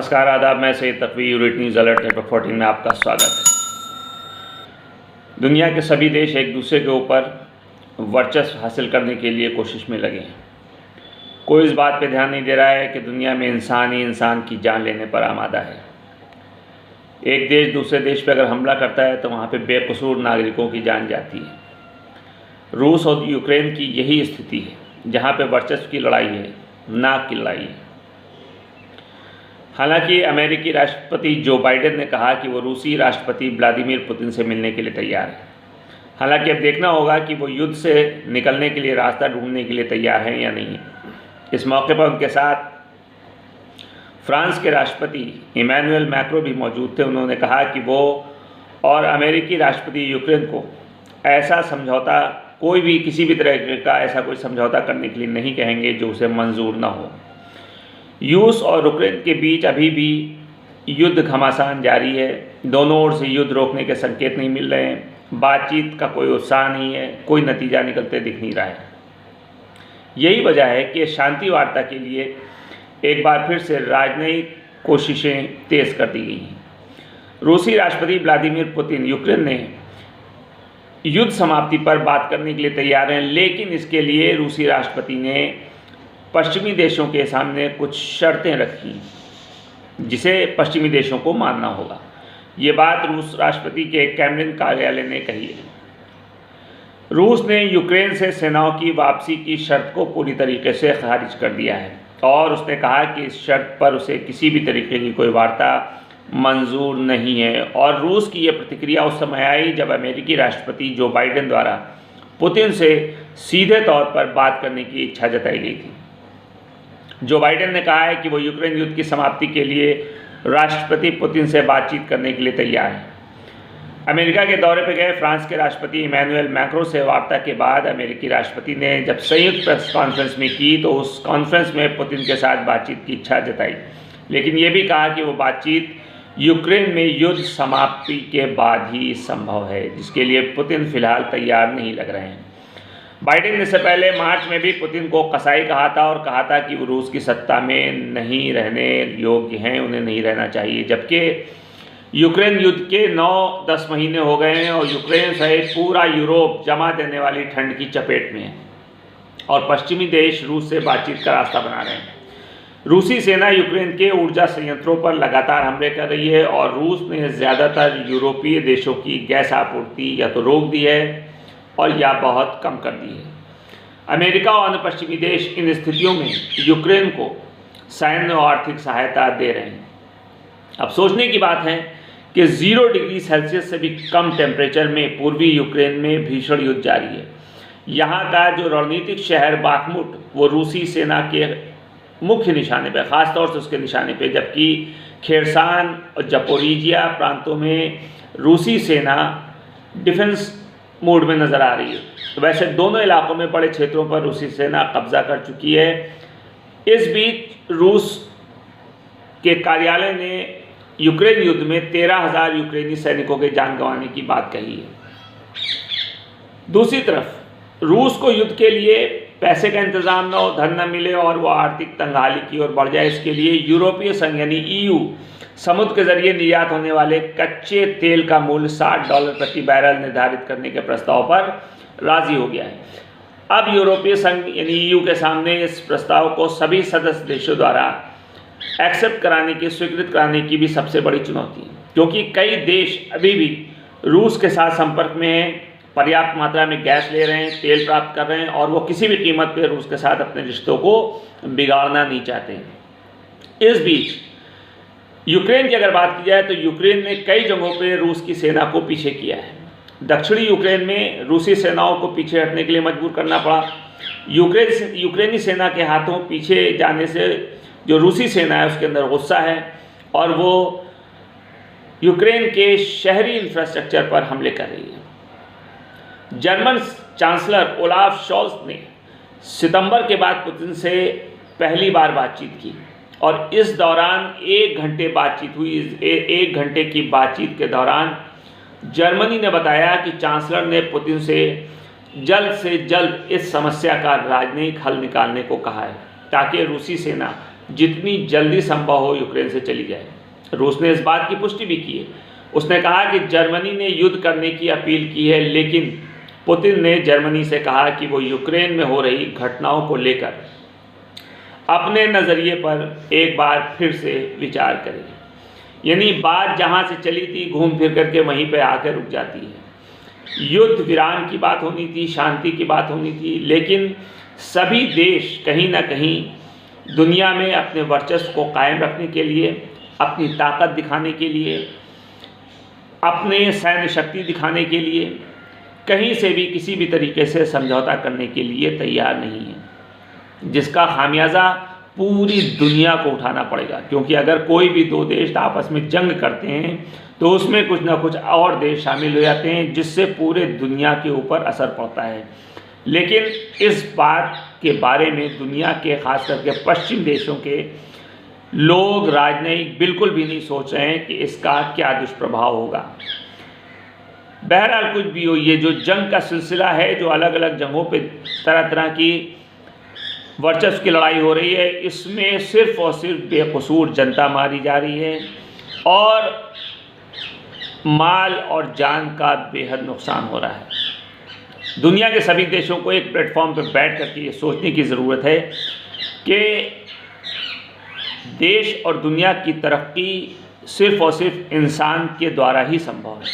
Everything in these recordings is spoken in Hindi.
नमस्कार, आदाब। मैं Syed तकवी, unit news alert network 14 में आपका स्वागत है। दुनिया के सभी देश एक दूसरे के ऊपर वर्चस्व हासिल करने के लिए कोशिश में लगे हैं। कोई इस बात पे ध्यान नहीं दे रहा है कि दुनिया में इंसान ही इंसान की जान लेने पर आमादा है। एक देश दूसरे देश पे अगर हमला करता है तो वहाँ पे बेकसूर नागरिकों की जान जाती है। रूस और यूक्रेन की यही स्थिति है, जहाँ पे वर्चस्व की लड़ाई है, नाक की लड़ाई है। हालांकि अमेरिकी राष्ट्रपति जो बाइडेन ने कहा कि वो रूसी राष्ट्रपति व्लादिमीर पुतिन से मिलने के लिए तैयार है। हालांकि अब देखना होगा कि वो युद्ध से निकलने के लिए रास्ता ढूंढने के लिए तैयार हैं या नहीं है। इस मौके पर उनके साथ फ्रांस के राष्ट्रपति इमैनुअल मैक्रो भी मौजूद थे। उन्होंने कहा कि वो और अमेरिकी राष्ट्रपति यूक्रेन को ऐसा समझौता, कोई भी किसी भी तरह का ऐसा कोई समझौता करने के लिए नहीं कहेंगे जो उसे मंजूर न हो। रूस और यूक्रेन के बीच अभी भी युद्ध घमासान जारी है। दोनों ओर से युद्ध रोकने के संकेत नहीं मिल रहे हैं। बातचीत का कोई उत्साह नहीं है, कोई नतीजा निकलते दिख नहीं रहा है। यही वजह है कि शांति वार्ता के लिए एक बार फिर से राजनयिक कोशिशें तेज़ कर दी गई हैं। रूसी राष्ट्रपति व्लादिमीर पुतिन यूक्रेन ने युद्ध समाप्ति पर बात करने के लिए तैयार हैं, लेकिन इसके लिए रूसी राष्ट्रपति ने पश्चिमी देशों के सामने कुछ शर्तें रखी जिसे पश्चिमी देशों को मानना होगा। ये बात रूस राष्ट्रपति के क्रेमलिन कार्यालय ने कही है। रूस ने यूक्रेन से सेनाओं की वापसी की शर्त को पूरी तरीके से खारिज कर दिया है और उसने कहा कि इस शर्त पर उसे किसी भी तरीके की कोई वार्ता मंजूर नहीं है। और रूस की यह प्रतिक्रिया उस समय आई जब अमेरिकी राष्ट्रपति जो बाइडेन द्वारा पुतिन से सीधे तौर पर बात करने की इच्छा जताई गई थी। जो बाइडेन ने कहा है कि वो यूक्रेन युद्ध की समाप्ति के लिए राष्ट्रपति पुतिन से बातचीत करने के लिए तैयार है। अमेरिका के दौरे पर गए फ्रांस के राष्ट्रपति इमैनुअल मैक्रो से वार्ता के बाद अमेरिकी राष्ट्रपति ने जब संयुक्त प्रेस कॉन्फ्रेंस में की तो उस कॉन्फ्रेंस में पुतिन के साथ बातचीत की इच्छा जताई, लेकिन ये भी कहा कि वो बातचीत यूक्रेन में युद्ध समाप्ति के बाद ही संभव है, जिसके लिए पुतिन फिलहाल तैयार नहीं लग रहे हैं। बाइडेन ने इससे पहले मार्च में भी पुतिन को कसाई कहा था और कहा था कि वो रूस की सत्ता में नहीं रहने योग्य हैं, उन्हें नहीं रहना चाहिए। जबकि यूक्रेन युद्ध के 9-10 महीने हो गए हैं और यूक्रेन सहित पूरा यूरोप जमा देने वाली ठंड की चपेट में है और पश्चिमी देश रूस से बातचीत का रास्ता बना रहे हैं। रूसी सेना यूक्रेन के ऊर्जा संयंत्रों पर लगातार हमले कर रही है और रूस ने ज़्यादातर यूरोपीय देशों की गैस आपूर्ति या तो रोक दी है और या बहुत कम कर दी है। अमेरिका और अन्य पश्चिमी देश इन स्थितियों में यूक्रेन को सैन्य और आर्थिक सहायता दे रहे हैं। अब सोचने की बात है कि 0 डिग्री सेल्सियस से भी कम टेम्परेचर में पूर्वी यूक्रेन में भीषण युद्ध जारी है। यहाँ का जो रणनीतिक शहर बाखमुट वो रूसी सेना के मुख्य निशाने पर, ख़ासतौर से उसके निशाने पर, जबकि खेरसान और जपोरिजिया प्रांतों में रूसी सेना डिफेंस मोड में नज़र आ रही है। वैसे दोनों इलाकों में बड़े क्षेत्रों पर रूसी सेना कब्जा कर चुकी है। इस बीच रूस के कार्यालय ने यूक्रेन युद्ध में 13,000 यूक्रेनी सैनिकों के जान गंवाने की बात कही है। दूसरी तरफ रूस को युद्ध के लिए पैसे का इंतजाम न हो, धन न मिले और वो आर्थिक तंगहाली की ओर बढ़ जाए, इसके लिए यूरोपीय संघ यानी EU समुद्र के जरिए निर्यात होने वाले कच्चे तेल का मूल्य $60 प्रति बैरल निर्धारित करने के प्रस्ताव पर राजी हो गया है। अब यूरोपीय संघ यानी EU के सामने इस प्रस्ताव को सभी सदस्य देशों द्वारा एक्सेप्ट कराने की, स्वीकृत कराने की भी सबसे बड़ी चुनौती है, क्योंकि कई देश अभी भी रूस के साथ संपर्क में हैं, पर्याप्त मात्रा में गैस ले रहे हैं, तेल प्राप्त कर रहे हैं और वो किसी भी कीमत पर रूस के साथ अपने रिश्तों को बिगाड़ना नहीं चाहते हैं। इस बीच यूक्रेन की अगर बात की जाए तो यूक्रेन ने कई जगहों पर रूस की सेना को पीछे किया है। दक्षिणी यूक्रेन में रूसी सेनाओं को पीछे हटने के लिए मजबूर करना पड़ा। यूक्रेनी सेना के हाथों पीछे जाने से जो रूसी सेना है उसके अंदर गुस्सा है और वो यूक्रेन के शहरी इंफ्रास्ट्रक्चर पर हमले कर रही है। जर्मन चांसलर ओलाफ शॉल्स ने सितंबर के बाद पुतिन से पहली बार बातचीत की और इस दौरान 1 घंटे बातचीत हुई। 1 घंटे की बातचीत के दौरान जर्मनी ने बताया कि चांसलर ने पुतिन से जल्द इस समस्या का राजनयिक हल निकालने को कहा है ताकि रूसी सेना जितनी जल्दी संभव हो यूक्रेन से चली जाए। रूस ने इस बात की पुष्टि भी की है। उसने कहा कि जर्मनी ने युद्ध करने की अपील की है, लेकिन पुतिन ने जर्मनी से कहा कि वो यूक्रेन में हो रही घटनाओं को लेकर अपने नज़रिए पर एक बार फिर से विचार करेगी। यानी बात जहाँ से चली थी घूम फिर करके वहीं पे आकर रुक जाती है। युद्ध विराम की बात होनी थी, शांति की बात होनी थी, लेकिन सभी देश कहीं ना कहीं दुनिया में अपने वर्चस्व को कायम रखने के लिए, अपनी ताकत दिखाने के लिए, अपने सैन्य शक्ति दिखाने के लिए कहीं से भी किसी भी तरीके से समझौता करने के लिए तैयार नहीं है, जिसका खामियाजा पूरी दुनिया को उठाना पड़ेगा। क्योंकि अगर कोई भी दो देश आपस में जंग करते हैं तो उसमें कुछ ना कुछ और देश शामिल हो जाते हैं, जिससे पूरे दुनिया के ऊपर असर पड़ता है। लेकिन इस बात के बारे में दुनिया के खास करके पश्चिम देशों के लोग, राजनयिक बिल्कुल भी नहीं सोच रहे हैं कि इसका क्या दुष्प्रभाव होगा। बहरहाल कुछ भी हो, ये जो जंग का सिलसिला है, जो अलग अलग जंगों पे तरह तरह की वर्चस्व की लड़ाई हो रही है, इसमें सिर्फ और सिर्फ बेकसूर जनता मारी जा रही है और माल और जान का बेहद नुकसान हो रहा है। दुनिया के सभी देशों को एक प्लेटफॉर्म पर बैठ करके ये सोचने की ज़रूरत है कि देश और दुनिया की तरक्की सिर्फ और सिर्फ इंसान के द्वारा ही संभव है।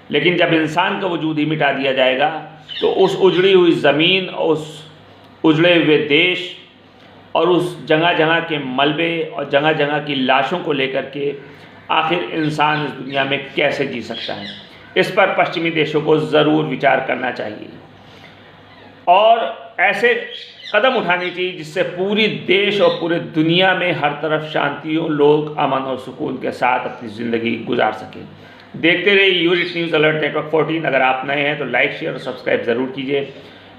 लेकिन जब इंसान का वजूद ही मिटा दिया जाएगा तो उस उजड़ी हुई ज़मीन, उस उजड़े हुए देश और उस जगह जगह के मलबे और जगह जगह की लाशों को लेकर के आखिर इंसान इस दुनिया में कैसे जी सकता है। इस पर पश्चिमी देशों को ज़रूर विचार करना चाहिए और ऐसे कदम उठाने चाहिए जिससे पूरी देश और पूरे दुनिया में हर तरफ शांति हो, लोग अमन और सुकून के साथ अपनी ज़िंदगी गुजार सकें। देखते रहिए यूनिट न्यूज़ अलर्ट नेटवर्क 14। अगर आप नए हैं तो लाइक, शेयर और सब्सक्राइब ज़रूर कीजिए।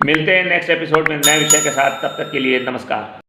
मिलते हैं नेक्स्ट एपिसोड में नए विषय के साथ। तब तक के लिए नमस्कार।